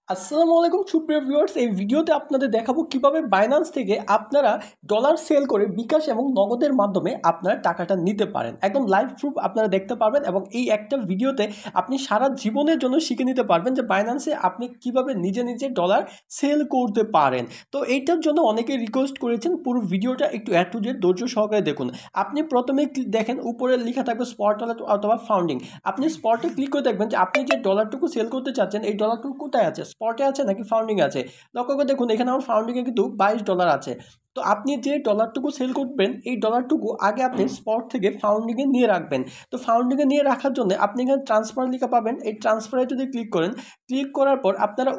আসসালামু আলাইকুম সুপ্রিয় ভিউয়ার্স, এই ভিডিওতে আপনাদের দেখাবো কিভাবে বাইন্যান্স থেকে আপনারা ডলার সেল করে বিকাশ এবং নগদের মাধ্যমে আপনারা টাকাটা নিতে পারেন। একদম লাইভ প্রুফ আপনারা দেখতে পারবেন এবং এই একটা ভিডিওতে আপনি সারা জীবনের জন্য শিখে নিতে পারবেন যে বাইন্যান্সে আপনি কিভাবে নিজে নিজে ডলার সেল করতে পারেন। তো এইটার জন্য অনেকে রিকোয়েস্ট করেছেন পুরো ভিডিওটা একটু অ্যাড টু জেড ধৈর্য সহকারে দেখুন। আপনি প্রথমে দেখেন উপরে লেখা থাকবে স্পট অথবা ফাউন্ডিং। আপনি স্পটে ক্লিক করে দেখবেন যে আপনি যে ডলারটুকু সেল করতে চাচ্ছেন এই ডলারটুকু কোথায় আছে, স্পটে আছে নাকি ফাউন্ডিং আছে। লক্ষ্য করে দেখুন এখানে আমার ফাউন্ডিংয়ে কিন্তু $22 আছে। তো আপনি যে ডলারটুকু সেল করবেন এই ডলারটুকু আগে আপনি স্পট থেকে ফাউন্ডিংয়ে নিয়ে রাখবেন। তো ফাউন্ডিংয়ে নিয়ে রাখার জন্য আপনি এখানে ট্রান্সফার লেখা পাবেন, এই ট্রান্সফারে যদি ক্লিক করেন, ক্লিক করার পর আপনারা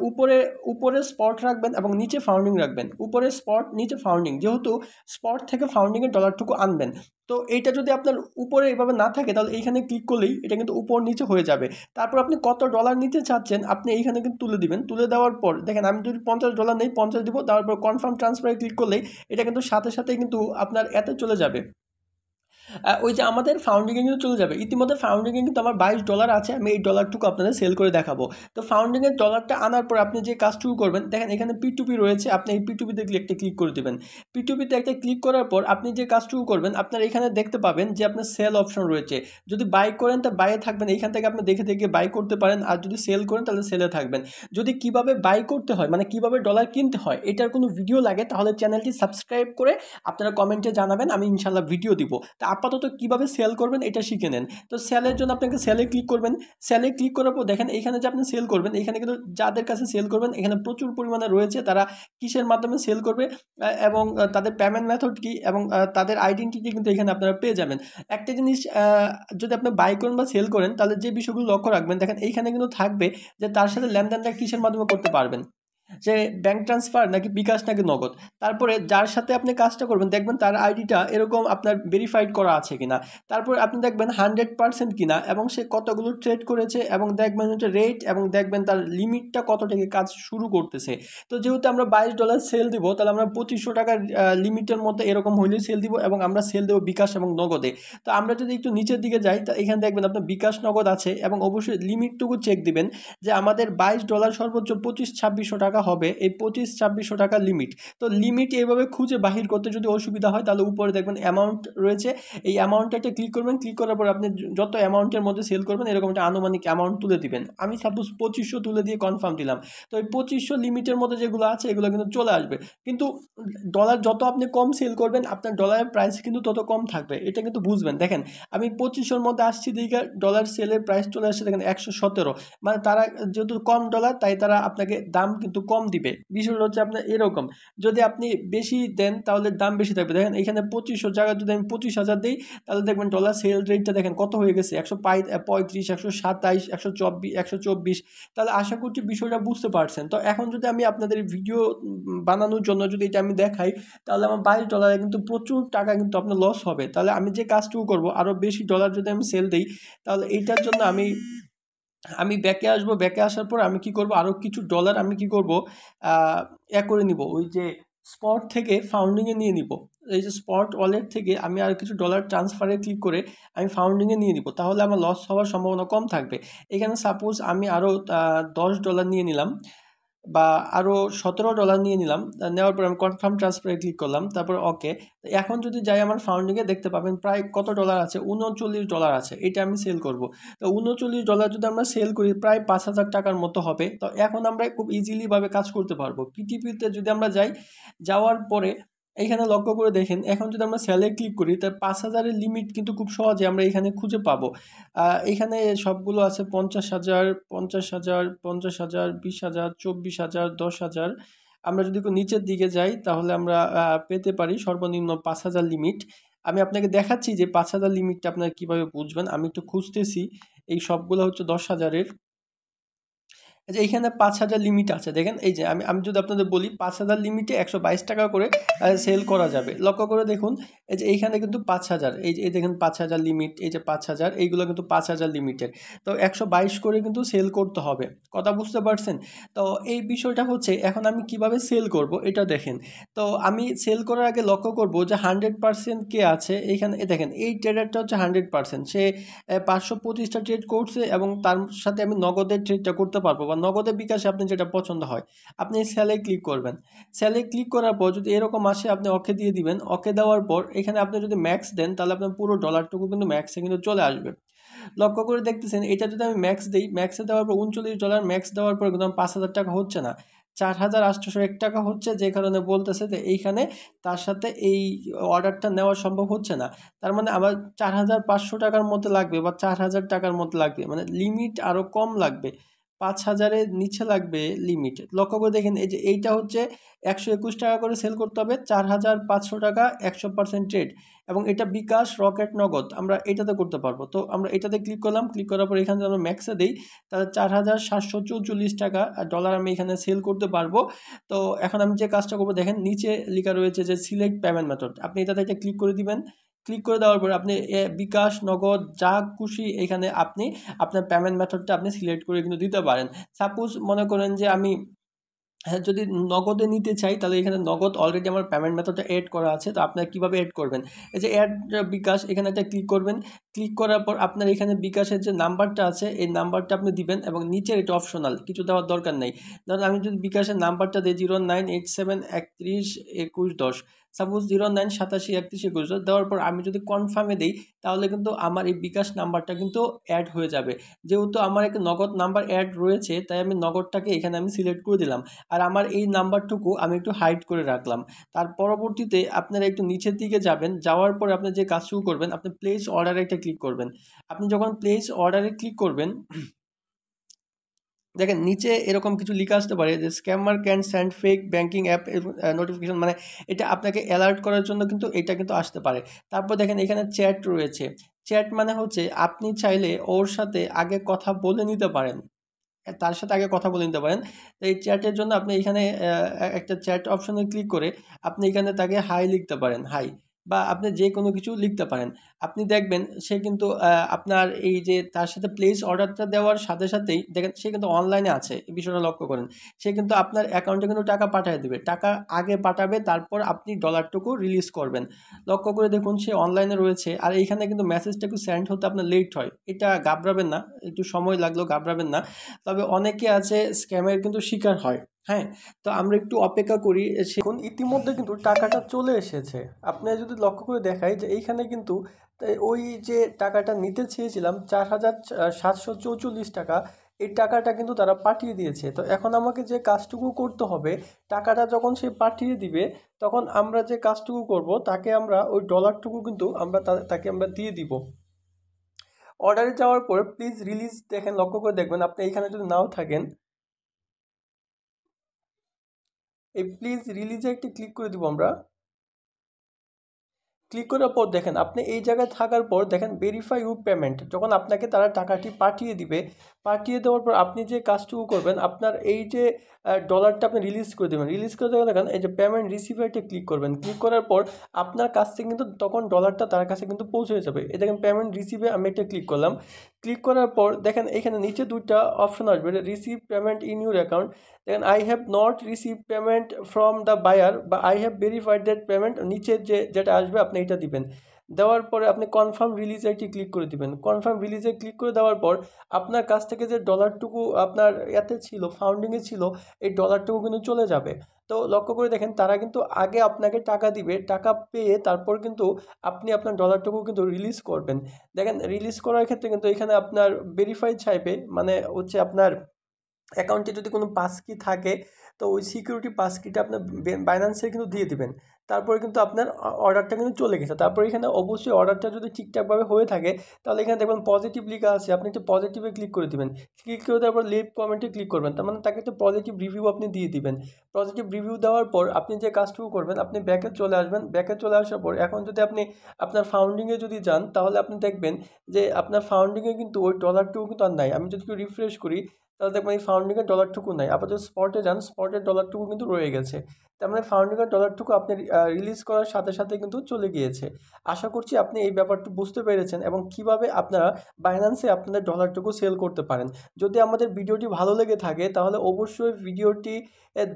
উপরে স্পট রাখবেন এবং নিচে ফাউন্ডিং রাখবেন। উপরে স্পট নিচে ফাউন্ডিং, যেহেতু স্পট থেকে ফাউন্ডিংয়ের ডলারটুকু আনবেন। তো এইটা যদি আপনার উপরে এভাবে না থাকে তাহলে এইখানে ক্লিক করলেই এটা কিন্তু উপর নিচে হয়ে যাবে। তারপর আপনি কত ডলার নিতে চাচ্ছেন আপনি এইখানে কিন্তু তুলে দিবেন। তুলে দেওয়ার পর দেখেন আমি যদি $50 নেই 50 দিব, তারপর কনফার্ম ট্রান্সফারে ক্লিক করলেই এটা কিন্তু সাথে সাথে কিন্তু আপনার এতে চলে যাবে। ওই যে আমাদের ফাউন্ডিংয়ে কিন্তু চলে যাবে। ইতিমধ্যে ফাউন্ডিংয়ে কিন্তু আমার $22 আছে, আমি এই ডলারটুকু আপনাদের সেল করে দেখাবো। তো ফাউন্ডিংয়ের ডলারটা আনার পর আপনি যে কাজটুকু করবেন, দেখেন এখানে P2P রয়েছে, আপনি এই P2Pতে একটা ক্লিক করে দেবেন। P2Pতে একটা ক্লিক করার পর আপনি যে কাজটুকু করবেন, আপনার এখানে দেখতে পাবেন যে আপনার সেল অপশন রয়েছে। যদি বাই করেন তা বাইয়ে থাকবেন, এইখান থেকে আপনি দেখে দেখে বাই করতে পারেন, আর যদি সেল করেন তাহলে সেলে থাকবেন। যদি কিভাবে বাই করতে হয় মানে কিভাবে ডলার কিনতে হয় এটার কোনো ভিডিও লাগে তাহলে চ্যানেলটি সাবস্ক্রাইব করে আপনারা কমেন্টে জানাবেন, আমি ইনশাল্লাহ ভিডিও দিব। তা আপাতত কিভাবে সেল করবেন এটা শিখে নেন। তো সেলের জন্য আপনাকে সেলে ক্লিক করবেন। সেলে ক্লিক করার পর দেখেন এইখানে যে আপনি সেল করবেন, এখানে কিন্তু যাদের কাছে সেল করবেন এখানে প্রচুর পরিমাণে রয়েছে, তারা কিসের মাধ্যমে সেল করবে এবং তাদের পেমেন্ট মেথড কি এবং তাদের আইডেন্টিটি কিন্তু এখানে আপনারা পেয়ে যাবেন। একটা জিনিস যদি আপনি বাই করেন বা সেল করেন তাহলে যে বিষয়গুলো লক্ষ্য রাখবেন, দেখেন এইখানে কিন্তু থাকবে যে তার সাথে লেনদেনটা কিসের মাধ্যমে করতে পারবেন, যে ব্যাংক ট্রান্সফার নাকি বিকাশ নাকি নগদ। তারপরে যার সাথে আপনি কাজটা করবেন দেখবেন তার আইডিটা এরকম আপনার ভেরিফাইড করা আছে কিনা। তারপর আপনি দেখবেন 100% কিনা এবং সে কতগুলো ট্রেড করেছে এবং দেখবেন হচ্ছে রেট এবং দেখবেন তার লিমিটটা কত থেকে কাজ শুরু করতেছে। তো যেহেতু আমরা $22 সেল দিব তাহলে আমরা $2500 লিমিটের মধ্যে এরকম হইলেই সেল দিব এবং আমরা সেল দেবো বিকাশ এবং নগদে। তো আমরা যদি একটু নিচের দিকে যাই তা এখানে দেখবেন আপনার বিকাশ নগদ আছে এবং অবশ্যই লিমিটটুকু চেক দিবেন যে আমাদের $22 সর্বোচ্চ 25-2600 টাকা হবে, এই 25-2600 টাকা লিমিট। তো লিমিট এইভাবে খুঁজে বাহির করতে যদি অসুবিধা হয় তাহলে উপরে দেখবেন অ্যামাউন্ট রয়েছে, এই অ্যামাউন্টটা একটা ক্লিক করবেন। ক্লিক করার পর আপনি যত অ্যামাউন্টের মধ্যে সেল করবেন এরকম একটা আনুমানিক অ্যামাউন্ট তুলে দিবেন। আমি সাপোজ 2500 তুলে দিয়ে কনফার্ম দিলাম। তো এই 2500 লিমিটের মধ্যে যেগুলো আছে এগুলো কিন্তু চলে আসবে। কিন্তু ডলার যত আপনি কম সেল করবেন আপনার ডলারের প্রাইস কিন্তু তত কম থাকবে, এটা কিন্তু বুঝবেন। দেখেন আমি 2500-র মধ্যে আসছি দিকে ডলার সেলের প্রাইস চলে আসছে দেখেন 117, মানে তারা যেহেতু কম ডলার তাই তারা আপনাকে দাম কিন্তু কম দিবে। বিষয়টা হচ্ছে আপনার এরকম, যদি আপনি বেশি দেন তাহলে দাম বেশি থাকবে। দেখেন এখানে 2500 জায়গায় যদি আমি 25,000 দিই তাহলে দেখবেন ডলার সেল রেটটা দেখেন কত হয়ে গেছে, 135, 127, 124। তাহলে আশা করছি বিষয়টা বুঝতে পারছেন। তো এখন যদি আমি আপনাদের ভিডিও বানানোর জন্য যদি এটা আমি দেখাই তাহলে আমার $22 কিন্তু প্রচুর টাকা কিন্তু আপনার লস হবে। তাহলে আমি যে কাজটুকু করবো আরও বেশি ডলার যদি আমি সেল দিই তাহলে এইটার জন্য আমি ব্যাকে আসবো। ব্যাকে আসার পর আমি কি করব, আরও কিছু ডলার আমি কি করব করে নিব, ওই যে স্পট থেকে ফাউন্ডিংয়ে নিয়ে নিব। এই যে স্পট ওয়ালেট থেকে আমি আর কিছু ডলার ট্রান্সফারে ক্লিক করে আমি ফাউন্ডিংয়ে নিয়ে নিব, তাহলে আমার লস হওয়ার সম্ভাবনা কম থাকবে। এখানে সাপোজ আমি আরও $10 নিয়ে নিলাম বা আরও $17 নিয়ে নিলাম। নেওয়ার পর আমি কনফার্ম ট্রান্সফারে ক্লিক করলাম, তারপর ওকে। এখন যদি যাই আমার ফাউন্ডিংয়ে দেখতে পাবেন প্রায় কত ডলার আছে, $39 আছে, এটা আমি সেল করব। তো $39 যদি আমরা সেল করি প্রায় 5,000 টাকার মতো হবে। তো এখন আমরা খুব ইজিলিভাবে কাজ করতে পারবো। পিটিপিতে যদি আমরা যাওয়ার পরে এইখানে লক্ষ্য করে দেখেন এখন যদি আমরা সেলে ক্লিক করি তার 5,000-এর লিমিট কিন্তু খুব সহজে আমরা এখানে খুঁজে পাবো। এখানে সবগুলো আছে 50,000, 50,000, 50,000, 20,000, 24,000, 10,000। আমরা যদি নিচের দিকে যাই তাহলে আমরা পেতে পারি সর্বনিম্ন 5,000 লিমিট। আমি আপনাকে দেখাচ্ছি যে 5,000 লিমিটটা আপনারা কীভাবে বুঝবেন। আমি একটু খুঁজতেছি, এই সবগুলো হচ্ছে 10,000-এর। যে এইখানে 5,000 লিমিট আছে, দেখেন এই যে আমি যদি আপনাদের বলি 5,000 লিমিটে 122 টাকা করে সেল করা যাবে। লক্ষ্য করে দেখুন এই যে এইখানে কিন্তু 5,000, এই দেখেন 5,000 লিমিট, এই যে 5,000, এইগুলো কিন্তু 5,000 লিমিটের। তো 122 করে কিন্তু সেল করতে হবে, কথা বুঝতে পারছেন? তো এই বিষয়টা হচ্ছে এখন আমি কিভাবে সেল করব এটা দেখেন। তো আমি সেল করার আগে লক্ষ্য করব যে 100% কে আছে এইখানে। দেখেন এই ট্রেডারটা হচ্ছে 100%, সে 525টা ট্রেড করছে এবং তার সাথে আমি নগদের ট্রেডটা করতে পারবো বা নগদে বিকাশে আপনি যেটা পছন্দ হয় আপনি সেলে ক্লিক করবেন। সেলে ক্লিক করার পর যদি এরকম আসে আপনি ওকে দিয়ে দিবেন। ওকে দেওয়ার পর এখানে আপনি যদি ম্যাক্স দেন তাহলে আপনার পুরো ডলারটুকু কিন্তু ম্যাক্সে কিন্তু চলে আসবে। লক্ষ্য করে দেখতেছেন এটা যদি আমি ম্যাক্স দিই, ম্যাক্সে দেওয়ার পর $39 ম্যাক্স দেওয়ার পর কিন্তু 5,000 টাকা হচ্ছে না, 4,801 টাকা হচ্ছে, যে কারণে বলতেছে যে এইখানে তার সাথে এই অর্ডারটা নেওয়া সম্ভব হচ্ছে না। তার মানে আমার 4,500 টাকার মধ্যে লাগবে বা 4,000 টাকার মধ্যে লাগবে, মানে লিমিট আরও কম লাগবে, 5,000-এর নিচে লাগবে লিমিট। লক্ষ্য করে দেখেন এই যে এইটা হচ্ছে 121 টাকা করে সেল করতে হবে, 4,500 টাকা, 100% ট্রেড, এবং এটা বিকাশ, রকেট, নগদ আমরা এটাতে করতে পারবো। তো আমরা এটাতে ক্লিক করলাম, ক্লিক করার পর এখানে আমরা ম্যাক্সে দিই তাহলে 4,744 টাকা ডলার আমি এখানে সেল করতে পারবো। তো এখন আমি যে কাজটা করবো দেখেন নিচে লেখা রয়েছে যে সিলেক্ট পেমেন্ট মেথড, আপনি এটাতে একটা ক্লিক করে দিবেন। ক্লিক করে দেওয়ার পরে আপনি বিকাশ, নগদ যা খুশি এখানে আপনি আপনার পেমেন্ট মেথডটা আপনি সিলেক্ট করে কিন্তু দিতে পারেন। সাপোজ মনে করেন যে আমি যদি নগদে নিতে চাই তাহলে এখানে নগদ অলরেডি আমার পেমেন্ট মেথডটা অ্যাড করা আছে। তো আপনারা কীভাবে অ্যাড করবেন, এই যে অ্যাড বিকাশ এখানে একটা ক্লিক করবেন। ক্লিক করার পর আপনার এখানে বিকাশের যে নাম্বারটা আছে এই নাম্বারটা আপনি দিবেন, এবং নিচের এটা অপশনাল, কিছু দেওয়ার দরকার নেই। ধরুন আমি যদি বিকাশের নাম্বারটা দিই 0987312110, সাপোজ 0987312110 দেওয়ার পর আমি যদি কনফার্মে দিই তাহলে কিন্তু আমার এই বিকাশ নাম্বারটা কিন্তু অ্যাড হয়ে যাবে। যেহেতু আমার একটা নগদ নাম্বার অ্যাড রয়েছে তাই আমি নগদটাকে এখানে আমি সিলেক্ট করে দিলাম, আর আমার এই নাম্বারটুকু আমি একটু হাইড করে রাখলাম। তার পরবর্তীতে আপনারা একটু নিচের দিকে যাবেন, যাওয়ার পরে আপনি যে কাজ শুরু করবেন আপনি প্লেস অর্ডারে একটা ক্লিক করবেন। আপনি যখন প্লেস অর্ডারে ক্লিক করবেন দেখেন নিচে এরকম কিছু লেখা আসতে পারে যে scammer can send fake banking app notification, মানে এটা আপনাকে অ্যালার্ট করার জন্য কিন্তু এটা কিন্তু আসতে পারে। তারপর দেখেন এখানে চ্যাট রয়েছে, চ্যাট মানে হচ্ছে আপনি চাইলে ওর সাথে আগে কথা বলে নিতে পারেন, তার সাথে আগে কথা বলে নিতে পারেন। এই চ্যাটের জন্য আপনি এখানে একটা চ্যাট অপশনে ক্লিক করে আপনি এখানে তাকে হাই লিখতে পারেন, হাই, বা আপনি যে কোনো কিছু লিখতে পারেন। আপনি দেখবেন সে কিন্তু আপনার এই যে তার সাথে প্লেস অর্ডারটা দেওয়ার সাথে সাথেই দেখেন সে কিন্তু অনলাইনে আছে, এই বিষয়টা লক্ষ্য করেন। সে কিন্তু আপনার অ্যাকাউন্টে কিন্তু টাকা পাঠিয়ে দেবে, টাকা আগে পাঠাবে, তারপর আপনি ডলারটুকু রিলিজ করবেন। লক্ষ্য করে দেখুন সে অনলাইনে রয়েছে, আর এইখানে কিন্তু মেসেজটা একটু সেন্ড হতে আপনার লেট হয়, এটা ঘাবড়াবেন না, একটু সময় লাগলেও ঘাবড়াবেন না। তবে অনেকে আছে স্ক্যামের কিন্তু শিকার হয়। হ্যাঁ, তো আমরা একটু অপেক্ষা করি। এখন ইতিমধ্যে কিন্তু টাকাটা চলে এসেছে। আপনি যদি লক্ষ্য করে দেখাই যে এইখানে কিন্তু ওই যে টাকাটা নিতে চেয়েছিলাম 4,744 টাকা, এই টাকাটা কিন্তু তারা পাঠিয়ে দিয়েছে। তো এখন আমাকে যে কাজটুকু করতে হবে, টাকাটা যখন সে পাঠিয়ে দিবে তখন আমরা যে কাজটুকু করব তাকে আমরা ওই ডলারটুকু কিন্তু আমরা তাকে আমরা দিয়ে দিব। অর্ডারে যাওয়ার পর প্লিজ রিলিজ দেখেন, লক্ষ্য করে দেখবেন আপনি এইখানে যদি নাও থাকেন, এই প্লিজ রিলিজে একটি ক্লিক করে দিব আমরা। ক্লিক করার পর দেখেন আপনি এই জায়গায় থাকার পর দেখেন ভেরিফাই ইউর পেমেন্ট, যখন আপনাকে তারা টাকাটি পাঠিয়ে দিবে, পাঠিয়ে দেওয়ার পর আপনি যে কাজটুকু করবেন আপনার এই যে ডলারটা আপনি রিলিজ করে দেবেন। রিলিজ করে দেবেন, দেখেন এই যে পেমেন্ট রিসিভারটি ক্লিক করবেন। ক্লিক করার পর আপনার কাছ থেকে কিন্তু তখন ডলারটা তার কাছে কিন্তু পৌঁছে যাবে। এই দেখেন পেমেন্ট রিসিভে আমি একটা ক্লিক করলাম। ক্লিক করার পর দেখেন এখানে নিচে দুইটা অপশন আসবে, receive payment in your account, দেখেন I have not receive payment from the buyer বা I have verified that payment, নিচের যেটা আসবে আপনি এটা দিবেন। দেওয়ার পরে আপনি কনফার্ম রিলিজে একটি ক্লিক করে দিবেন। কনফার্ম রিলিজে ক্লিক করে দেওয়ার পর আপনার কাছ থেকে যে ডলারটুকু আপনার এতে ছিল, ফাউন্ডিংয়ে ছিল, এই ডলারটুকু কিন্তু চলে যাবে। তো লক্ষ্য করে দেখেন তারা কিন্তু আগে আপনাকে টাকা দিবে, টাকা পেয়ে তারপর কিন্তু আপনি আপনার ডলারটুকু কিন্তু রিলিজ করবেন। দেখেন রিলিজ করার ক্ষেত্রে কিন্তু এখানে আপনার ভেরিফাই চাইবে, মানে হচ্ছে আপনার অ্যাকাউন্টে যদি কোনো পাস কি থাকে তো ওই সিকিউরিটি পাস কিটা আপনার বাইন্যান্সে কিন্তু দিয়ে দিবেন। তারপরে কিন্তু আপনার অর্ডারটা কিন্তু চলে গেছে। তারপরে এখানে অবশ্যই অর্ডারটা যদি ঠিকঠাকভাবে হয়ে থাকে তাহলে এখানে দেখবেন পজিটিভ লেখা আছে, আপনি একটু পজিটিভে ক্লিক করে দিবেন। ক্লিক করে দেওয়ার পর লিভ কমেন্টে ক্লিক করবেন, তার মানে তাকে একটা পজিটিভ রিভিউ আপনি দিয়ে দিবেন। পজিটিভ রিভিউ দেওয়ার পর আপনি যে কাজটুকু করবেন আপনি ব্যাকে চলে আসবেন। ব্যাকে চলে আসার পর এখন যদি আপনি আপনার ফাউন্ডিংয়ে যদি যান তাহলে আপনি দেখবেন যে আপনার ফাউন্ডিংয়ে কিন্তু ওই ডলারটুকু কিন্তু আর নাই। আমি যদি একটু রিফ্রেশ করি তাহলে দেখবেন এই ফাউন্ডিংয়ের ডলারটুকু নাই, আপাতত স্পটে যান, স্পটের ডলারটুকু কিন্তু রয়ে গেছে। তার মানে ফাউন্ডিংয়ের ডলারটুকু আপনি রিলিজ করার সাথে সাথে কিন্তু চলে গিয়েছে। আশা করছি আপনি এই ব্যাপারটি বুঝতে পেরেছেন এবং কিভাবে আপনারা বাইন্যান্সে আপনাদের ডলারটুকু সেল করতে পারেন। যদি আমাদের ভিডিওটি ভালো লেগে থাকে তাহলে অবশ্যই ভিডিওটি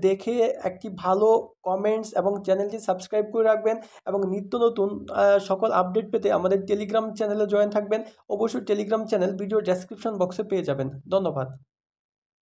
দেখে একটি ভালো কমেন্টস এবং চ্যানেলটি সাবস্ক্রাইব করে রাখবেন, এবং নিত্য নতুন সকল আপডেট পেতে আমাদের টেলিগ্রাম চ্যানেলে জয়েন থাকবেন। অবশ্যই টেলিগ্রাম চ্যানেল ভিডিও ডেসক্রিপশন বক্সে পেয়ে যাবেন। ধন্যবাদ।